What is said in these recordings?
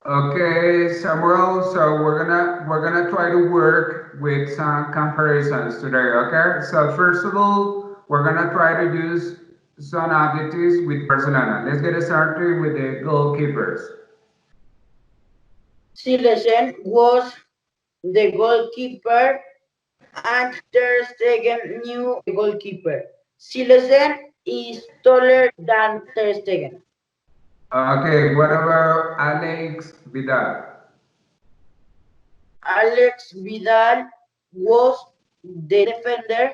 Okay, Samuel. So we're gonna try to work with some comparisons today. Okay. So first of all, we're gonna try to use some adjectives with personal. Let's get started with the goalkeepers. Silesen was the goalkeeper and Ter Stegen knew the goalkeeper. Silesen is taller than Ter Stegen. Okay. What about Alex Vidal? Alex Vidal was the defender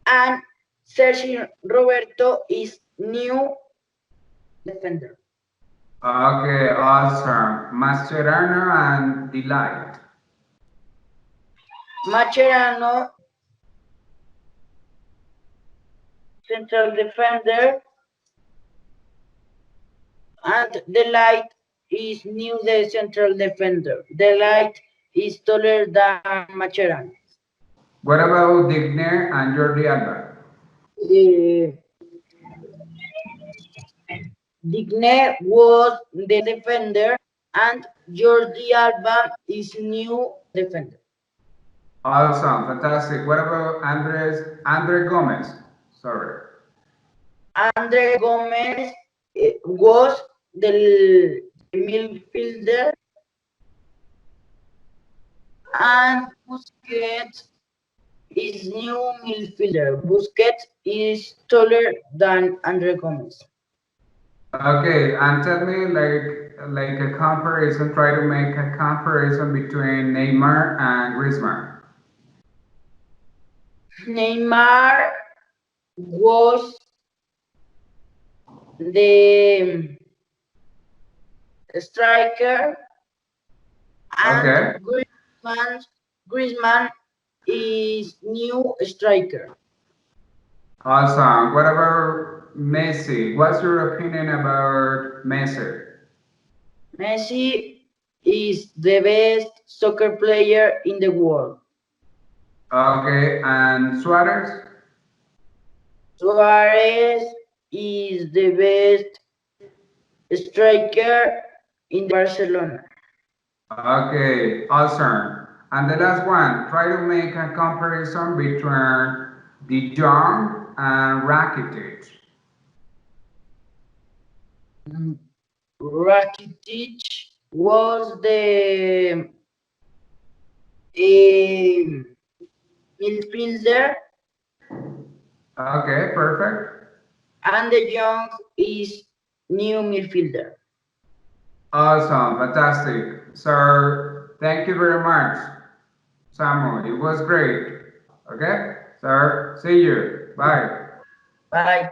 and Sergio Roberto is new defender. Okay. Awesome. Mascherano and Delight. Mascherano central defender and Delight is new the central defender. Delight is taller than Mascherano. What about Digner and Jordi Alba? Uh, Digne was the defender and Jordi Alba is new defender. Awesome. Fantastic. What about Andre Gomez? Sorry. Andre Gomez was the midfielder and Busquets is new midfielder. Busquets is taller than Andre Gomez. Okay, and tell me like a comparison. Try to make a comparison between Neymar and Griezmann. Neymar was the striker and Okay, Griezmann is new striker. awesome. What about Messi? What's your opinion about Messi? Messi is the best soccer player in the world. Okay, and Suarez? Suarez is the best striker in Barcelona. Okay, awesome. And the last one, try to make a comparison between De Jong and Rakitic. Rakitic was the um, midfielder Okay, perfect. and the Young is new midfielder. Awesome, fantastic. So, thank you very much, Samuel. It was great. Okay, so see you. Bye. Bye.